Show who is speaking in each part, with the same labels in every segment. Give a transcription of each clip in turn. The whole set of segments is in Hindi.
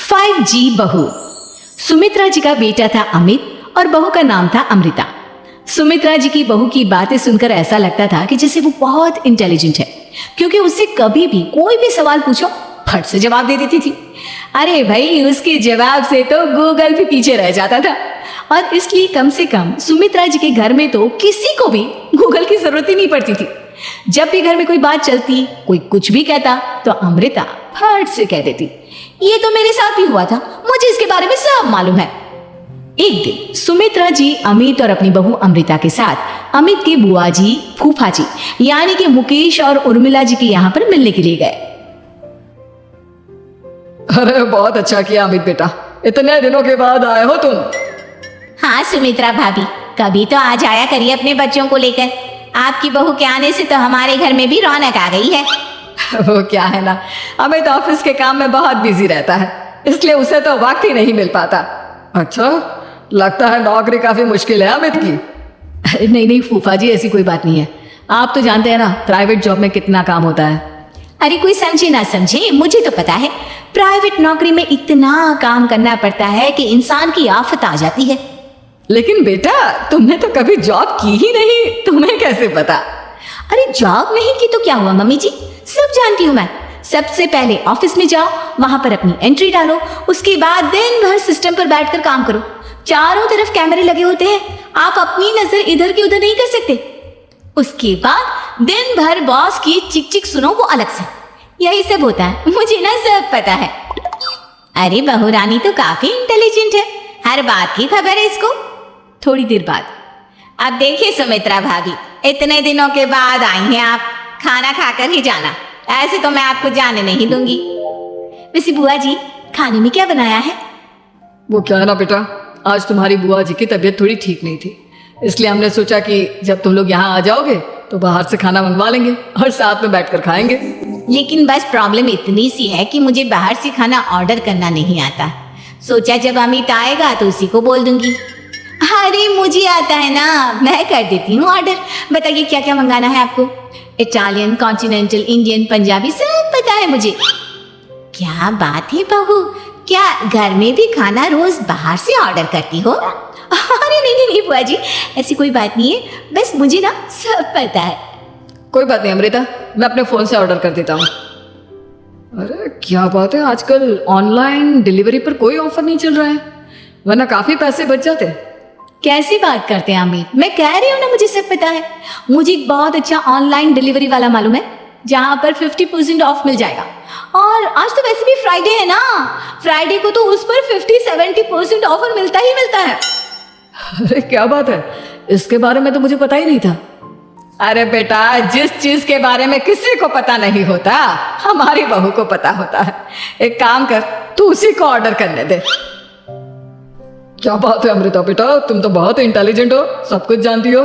Speaker 1: 5G बहू। सुमित्रा जी का बेटा था अमित और बहू का नाम था अमृता। सुमित्रा जी की बहू की बातें सुनकर ऐसा लगता था कि जैसे वो बहुत इंटेलिजेंट है, क्योंकि उससे कभी भी कोई भी सवाल पूछो फट से जवाब दे देती थी। अरे भाई, उसके जवाब से तो गूगल भी पीछे रह जाता था। और इसलिए कम से कम सुमित्रा जी के घर में तो किसी को भी गूगल की जरूरत ही नहीं पड़ती थी। जब भी घर में कोई बात चलती, कोई कुछ भी कहता, तो अमृता फट से कह देती, ये तो मेरे साथ भी हुआ था, मुझे इसके बारे में सब मालूम है। एक दिन सुमित्रा जी अमित और अपनी बहू अमृता के साथ अमित के बुआ जी, फूफा जी यानी कि मुकेश और उर्मिला जी के यहाँ पर मिलने के लिए गए।
Speaker 2: अरे बहुत अच्छा किया अमित बेटा, इतने दिनों के बाद आए हो तुम।
Speaker 3: हाँ सुमित्रा भाभी, कभी तो आ जाया करिए अपने बच्चों को लेकर। आपकी बहू के आने से तो हमारे घर में भी रौनक आ गई है।
Speaker 2: वो क्या है ना, अमित ऑफिस के काम में बहुत बिजी रहता है, इसलिए उसे तो वक्त ही नहीं मिल पाता। अच्छा, लगता है नौकरी काफी मुश्किल है अमित की।
Speaker 1: नहीं नहीं फूफा जी, ऐसी कोई बात नहीं है। आप तो जानते हैं ना प्राइवेट जॉब में कितना काम होता है।
Speaker 3: अरे कोई समझे ना समझे, मुझे तो पता है प्राइवेट नौकरी में इतना काम करना पड़ता है कि इंसान की आफत आ जाती है।
Speaker 2: लेकिन बेटा, तुमने तो कभी जॉब की ही नहीं, तुम्हें कैसे पता?
Speaker 3: अरे जॉब नहीं की तो क्या हुआ मम्मी जी, सब जानती हूँ मैं। सबसे पहले ऑफिस में जाओ, वहां पर अपनी एंट्री डालो, उसके बाद दिन भर सिस्टम पर बैठकर काम करो। चारों तरफ कैमरे लगे होते हैं, आप अपनी नजर इधर की उधर नहीं कर सकते। उसके बाद दिन भर बॉस की चिक चिक सुनो, वो अलग से। यही सब होता है, मुझे ना सब पता है। अरे बहू रानी तो काफी इंटेलिजेंट है, हर बात की खबर है इसको।
Speaker 1: थोड़ी देर बाद,
Speaker 3: अब देखिए सुमित्रा भाभी, इतने दिनों के बाद आई हैं आप, खाना खाकर ही जाना, ऐसे तो मैं आपको जाने नहीं दूंगी।
Speaker 1: वैसे बुआ जी, खाने में क्या बनाया है?
Speaker 2: वो क्या है ना बेटा, आज तुम्हारी बुआ जी की तबीयत थोड़ी ठीक नहीं थी, इसलिए हमने सोचा कि जब तुम लोग यहाँ आ जाओगे तो बाहर से खाना मंगवा लेंगे और साथ में बैठकर खाएंगे।
Speaker 3: लेकिन बस प्रॉब्लम इतनी सी है कि मुझे बाहर से खाना ऑर्डर करना नहीं आता। सोचा जब अमित आएगा तो उसी को बोल दूंगी। अरे मुझे आता है ना, मैं कर देती हूँ ऑर्डर। बताइए क्या क्या मंगाना है आपको? इटालियन, कॉन्टिनेंटल, इंडियन, पंजाबी, सब पता है मुझे। क्या बात है बहू, क्या घर में भी खाना रोज बाहर से ऑर्डर करती हो? अरे नहीं नहीं बुआ जी, ऐसी कोई बात नहीं है, बस मुझे ना सब पता है।
Speaker 2: कोई बात नहीं अमृता, मैं अपने फोन से ऑर्डर कर देता हूँ। अरे क्या बात है, आजकल ऑनलाइन डिलीवरी पर कोई ऑफर नहीं चल रहा है, वरना काफी पैसे बच जाते।
Speaker 1: कैसी बात करते हैं अमित, मैं कह रही हूँ ना मुझे सब पता है। मुझे एक बहुत अच्छा ऑनलाइन डिलीवरी वाला मालूम है, जहाँ पर 50% ऑफ मिल जाएगा। और आज तो वैसे भी फ्राइडे है ना, फ्राइडे को तो उस पर 50-70% ऑफर मिलता ही मिलता है।
Speaker 2: अरे क्या बात है, इसके बारे में तो मुझे पता ही नहीं था। अरे बेटा, जिस चीज के बारे में किसी को पता नहीं होता, हमारी बहू को पता होता है। एक काम कर, तू उसी को ऑर्डर करने दे। क्या बात है अमृता बेटा, तुम तो बहुत इंटेलिजेंट हो, सब कुछ जानती हो।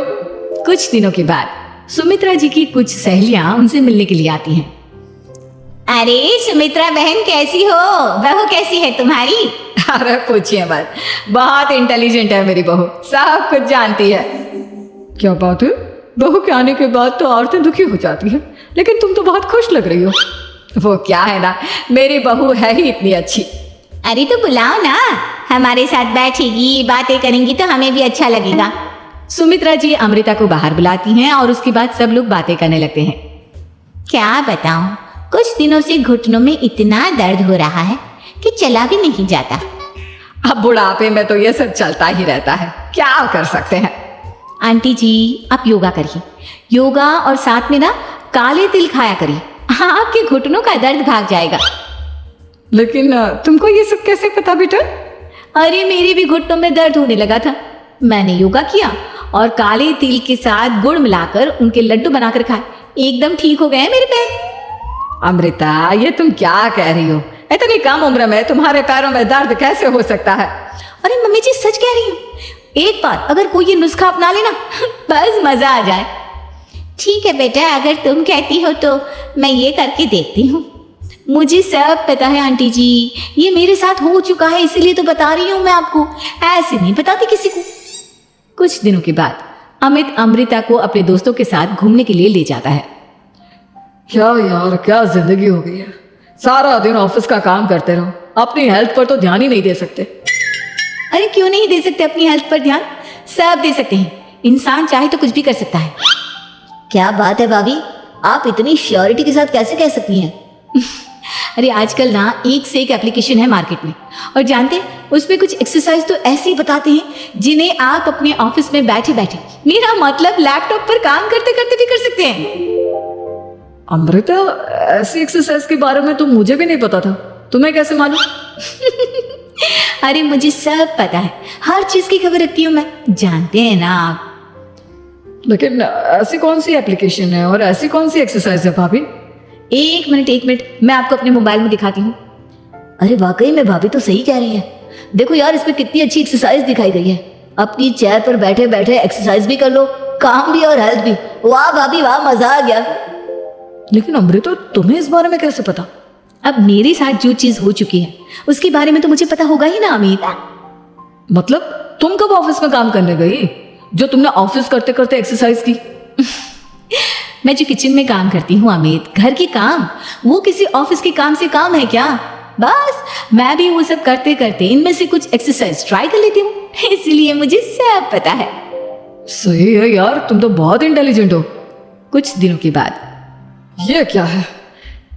Speaker 1: कुछ दिनों के बाद सुमित्रा जी की कुछ सहेलियां उनसे मिलने के लिए आती हैं।
Speaker 3: अरे सुमित्रा बहन कैसी हो, बहू कैसी है तुम्हारी?
Speaker 2: अरे पूछिए मत, बहुत इंटेलिजेंट है मेरी बहू, सब कुछ जानती है। क्या बात है, बहू के आने के बाद तो औरतें दुखी हो जाती हैं, लेकिन तुम तो बहुत खुश लग रही हो। वो क्या है ना, मेरी बहू है ही इतनी अच्छी।
Speaker 3: अरे तो बुलाओ ना, हमारे साथ बैठेगी, बातें करेंगी तो हमें भी अच्छा लगेगा।
Speaker 1: सुमित्रा जी अमृता को बाहर बुलाती हैं और उसके बाद सब लोग बातें करने लगते हैं।
Speaker 3: क्या बताऊं, कुछ दिनों से घुटनों में इतना दर्द हो रहा है कि चला भी नहीं जाता।
Speaker 2: अब बुढ़ापे में तो ये सब चलता ही रहता है, क्या कर सकते हैं।
Speaker 1: आंटी जी, आप योगा करिए, योगा और साथ में ना काले तिल खाया करिए, आपके घुटनों का दर्द भाग जाएगा।
Speaker 2: लेकिन तुमको ये सब कैसे पता बेटा?
Speaker 1: अरे मेरे भी घुटनों में दर्द होने लगा था, मैंने योगा किया और काले तिल के साथ गुड़ मिलाकर उनके लड्डू बनाकर खाए, एकदम ठीक हो गए मेरे पैर।
Speaker 2: अमृता, ये तुम क्या कह रही हो? इतनी कम उम्र में तुम्हारे पैरों में दर्द कैसे हो सकता है?
Speaker 1: अरे मम्मी जी, सच कह रही हूँ, एक बार अगर कोई ये नुस्खा अपना लेना बस मजा आ जाए।
Speaker 3: ठीक है बेटा, अगर तुम कहती हो तो मैं ये करके देखती हूँ।
Speaker 1: मुझे सब पता है आंटी जी, ये मेरे साथ हो चुका है, इसीलिए तो बता रही हूँ मैं आपको, ऐसे नहीं बताती किसी को। कुछ दिनों के बाद अमित अमृता को अपने दोस्तों के साथ घूमने के लिए ले जाता है।
Speaker 2: क्या यार, क्या जिंदगी हो गई है, सारा दिन ऑफिस का काम करते रहो, अपनी हेल्थ पर तो ध्यान ही नहीं दे सकते।
Speaker 3: अरे क्यों नहीं दे सकते अपनी हेल्थ पर ध्यान? सब दे सकते हैं। इंसान चाहे तो कुछ भी कर सकता है।
Speaker 4: क्या बात है भाभी, आप इतनी श्योरिटी के साथ कैसे कह सकती हैं?
Speaker 1: अरे आजकल ना एक से एक एप्लीकेशन है मार्केट में, और जानते हैं उसमें कुछ एक्सरसाइज तो ऐसी बताते हैं जिन्हें आप अपने ऑफिस में बैठे बैठे, मेरा मतलब लैपटॉप पर काम करते करते भी कर सकते हैं।
Speaker 2: अमृता, ऐसी एक्सरसाइज के बारे में तो मुझे भी नहीं पता था, तुम्हें कैसे मालूम?
Speaker 1: अरे मुझे सब पता है, हर चीज की खबर रखती हूँ मैं, जानते हैं ना आप।
Speaker 2: लेकिन ऐसी कौन सी एप्लीकेशन है और ऐसी कौन सी एक्सरसाइज है भाभी?
Speaker 1: एक मिनट, मैं आपको अपने मोबाइल में दिखाती हूँ।
Speaker 4: अरे वाकई में भाभी तो सही कह रही है। देखो यार, इसमें कितनी अच्छी एक्सरसाइज दिखाई गई है। अपनी चेयर पर बैठे बैठे एक्सरसाइज भी कर लो, काम भी और हेल्थ भी। वाह भाभी वाह, मजा आ गया।
Speaker 2: लेकिन अमृता, तुम्हें इस बारे में कैसे पता?
Speaker 1: अब मेरे साथ जो चीज हो चुकी है उसके बारे में तो मुझे पता होगा ही ना अमित।
Speaker 2: मतलब तुम कब ऑफिस में काम करने गई जो तुमने ऑफिस करते करते एक्सरसाइज की?
Speaker 1: मैं जो किचन में काम करती हूँ अमित, घर के काम, वो किसी ऑफिस के काम से काम है क्या? बस मैं भी वो सब करते करते इनमें से कुछ एक्सरसाइज ट्राई कर लेती हूँ, इसलिए मुझे सब पता है।
Speaker 2: सही है यार, तुम तो बहुत इंटेलिजेंट हो।
Speaker 1: कुछ दिनों के बाद,
Speaker 2: ये क्या है?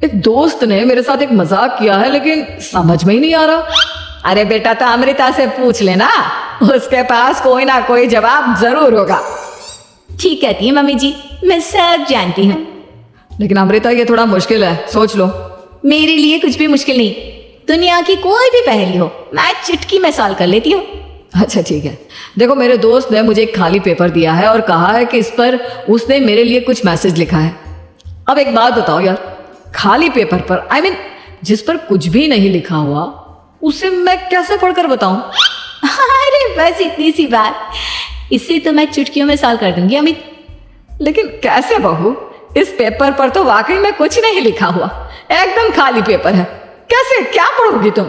Speaker 2: एक दोस्त ने मेरे साथ एक मजाक किया है, लेकिन समझ में ही नहीं आ रहा।
Speaker 3: अरे बेटा, तो अमृता से पूछ लेना, उसके पास कोई ना कोई जवाब जरूर होगा।
Speaker 1: ठीक कहती है मम्मी जी, मैं सब जानती हूँ।
Speaker 2: लेकिन अमृता, ये थोड़ा मुश्किल है, सोच लो।
Speaker 1: मेरे लिए कुछ भी मुश्किल नहीं, दुनिया की कोई भी पहेली हो मैं चुटकी में सॉल्व कर लेती हूँ।
Speaker 2: अच्छा ठीक है, देखो मेरे दोस्त ने मुझे एक खाली पेपर दिया है और कहा है कि इस पर उसने मेरे लिए कुछ मैसेज लिखा है। अब एक बात बताओ यार, खाली पेपर पर, I mean, जिस पर कुछ भी नहीं लिखा हुआ, उसे मैं कैसे पढ़कर बताऊं?
Speaker 1: अरे बस इतनी सी बात, इससे तो मैं चुटकियों में सॉल्व कर दूंगी अमित।
Speaker 3: लेकिन कैसे बहू? इस पेपर पर तो वाकई में कुछ नहीं लिखा हुआ, एकदम खाली पेपर है, कैसे क्या पढ़ोगी तुम?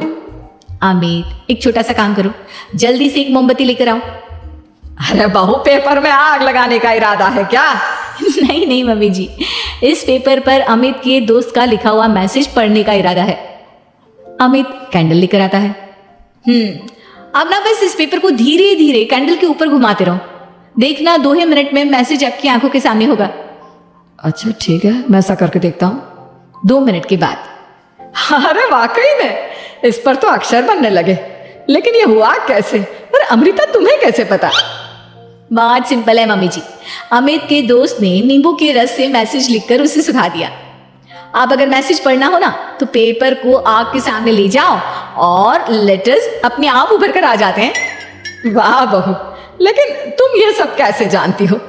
Speaker 1: अमित, एक छोटा सा काम करो, जल्दी से एक मोमबत्ती लेकर आओ।
Speaker 3: अरे बहू, पेपर में आग लगाने का इरादा है क्या?
Speaker 1: नहीं मम्मी जी, इस पेपर पर अमित के दोस्त का लिखा हुआ मैसेज पढ़ने का इरादा है। अमित कैंडल लेकर आता है। अब ना बस इस पेपर को धीरे धीरे कैंडल के ऊपर घुमाते रहो, देखना 2 ही मिनट में मैसेज आपकी आंखों के सामने होगा।
Speaker 2: अच्छा ठीक है, मैं ऐसा करके देखता हूँ।
Speaker 1: 2 मिनट के बाद,
Speaker 3: अरे वाकई में इस पर तो अक्षर बनने लगे, लेकिन ये हुआ कैसे? और अमृता, तुम्हें कैसे पता?
Speaker 1: बहुत सिंपल है मम्मी जी, अमित के दोस्त ने नींबू के रस से मैसेज लिखकर उसे सुखा दिया। आप अगर मैसेज पढ़ना हो ना तो पेपर को आग के सामने ले जाओ और लेटर्स अपने आप उभर कर आ जाते हैं।
Speaker 3: वाह बहू, लेकिन तुम ये सब कैसे जानती हो?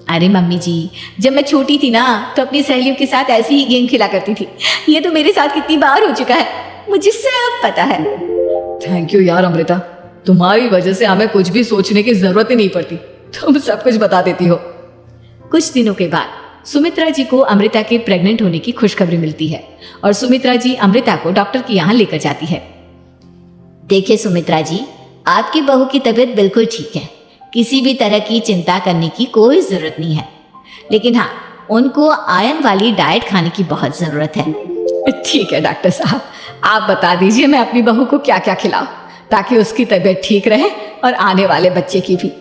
Speaker 1: अरे मम्मी जी, जब मैं छोटी थी ना तो अपनी सहेलियों के साथ ऐसे ही गेम खेला करती थी। ये तो मेरे साथ कितनी बार हो चुका है, मुझे सब पता है।
Speaker 2: थैंक यू यार अमृता, तुम्हारी वजह से हमें कुछ भी सोचने की जरूरत ही नहीं पड़ती, तुम सब कुछ बता देती हो।
Speaker 1: कुछ दिनों के बाद सुमित्रा जी को अमृता के प्रेग्नेंट होने की खुशखबरी मिलती है और सुमित्रा जी अमृता को डॉक्टर के यहाँ लेकर जाती है।
Speaker 4: देखिए सुमित्रा जी, आपकी बहू की तबीयत बिल्कुल ठीक है, किसी भी तरह की चिंता करने की कोई जरूरत नहीं है। लेकिन हाँ, उनको आयरन वाली डाइट खाने की बहुत जरूरत है।
Speaker 3: ठीक है डॉक्टर साहब, आप बता दीजिए मैं अपनी बहू को क्या क्या खिलाऊं ताकि उसकी तबीयत ठीक रहे और आने वाले बच्चे की भी।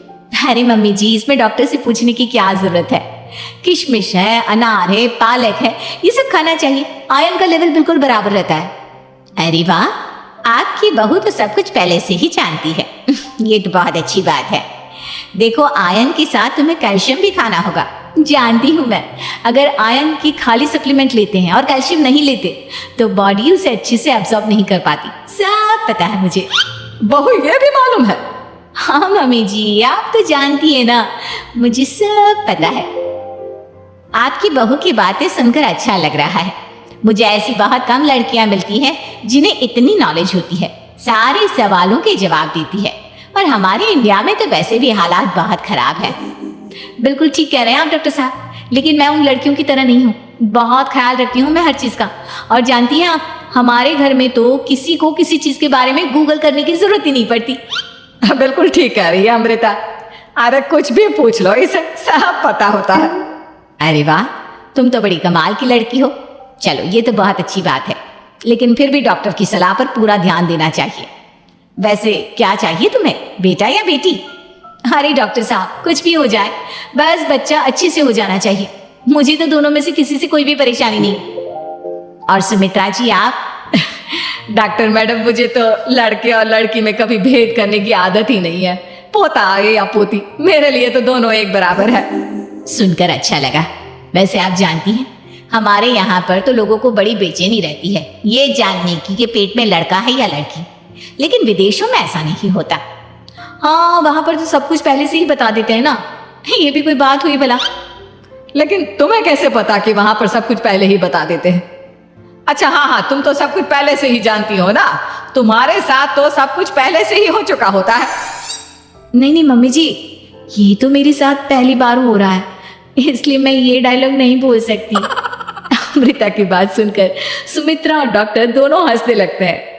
Speaker 1: अरे मम्मी जी, इसमें डॉक्टर से पूछने की क्या जरूरत है? किशमिश है, अनार है, पालक है, ये सब खाना चाहिए, आयरन का लेवल बिल्कुल बराबर रहता है।
Speaker 3: अरे वाह, आपकी बहू तो सब कुछ पहले से ही जानती है। ये तो बहुत अच्छी बात है। देखो, आयरन के साथ तुम्हें कैल्शियम भी खाना होगा।
Speaker 1: जानती हूँ मैं, अगर आयरन की खाली सप्लीमेंट लेते हैं और कैल्शियम नहीं लेते तो बॉडी उसे अच्छे से एब्जॉर्ब नहीं कर पाती, सब पता है मुझे।
Speaker 3: बहू, ये भी मालूम है?
Speaker 1: हाँ मम्मी जी, आप तो जानती है ना, मुझे सब पता है।
Speaker 3: आपकी बहू की बातें सुनकर अच्छा लग रहा है। मुझे ऐसी बहुत कम लड़कियां मिलती हैं जिन्हें इतनी नॉलेज होती है, सारे सवालों के जवाब देती है। और हमारे इंडिया में तो वैसे भी हालात बहुत खराब है।
Speaker 1: बिल्कुल ठीक कह रहे हैं आप डॉक्टर साहब, लेकिन मैं उन लड़कियों की तरह नहीं हूँ, बहुत ख्याल रखती हूँ मैं हर चीज़ का। और जानती हैं आप, हमारे घर में तो किसी को किसी चीज़ के बारे में गूगल करने की जरूरत ही नहीं पड़ती।
Speaker 3: बिल्कुल ठीक कह रही है अमृता, अरे कुछ भी पूछ लो, इसे सब पता होता है।
Speaker 1: अरे वाह, तुम तो बड़ी कमाल की लड़की हो। चलो, ये तो बहुत अच्छी बात है, लेकिन फिर भी डॉक्टर की सलाह पर पूरा ध्यान देना चाहिए। वैसे क्या चाहिए तुम्हें, बेटा या बेटी?
Speaker 3: अरे डॉक्टर साहब, कुछ भी हो जाए, बस बच्चा अच्छे से हो जाना चाहिए। मुझे तो दोनों में से किसी से कोई भी परेशानी नहीं। और सुमित्रा जी आप?
Speaker 2: डॉक्टर मैडम, मुझे तो लड़के और लड़की में कभी भेद करने की आदत ही नहीं है। पोता आए या पोती, मेरे लिए तो दोनों एक बराबर है।
Speaker 3: सुनकर अच्छा लगा। वैसे आप जानती हैं, हमारे यहाँ पर तो लोगों को बड़ी बेचैनी रहती है ये जानने की कि पेट में लड़का है या लड़की, लेकिन विदेशों में ऐसा नहीं होता।
Speaker 1: हाँ, वहां पर तो सब कुछ पहले से ही बता देते हैं ना।
Speaker 3: ये भी कोई बात हुई भला?
Speaker 2: लेकिन तुम्हें कैसे पता कि वहां पर सब कुछ पहले ही बता देते हैं? अच्छा हाँ, तुम तो सब कुछ पहले से ही जानती हो ना, तुम्हारे साथ तो सब कुछ पहले से ही हो चुका होता है।
Speaker 1: नहीं मम्मी जी, ये तो मेरे साथ पहली बार हो रहा है, इसलिए मैं ये डायलॉग नहीं बोल सकती। अमृता की बात सुनकर सुमित्रा और डॉक्टर दोनों हंसने लगते हैं।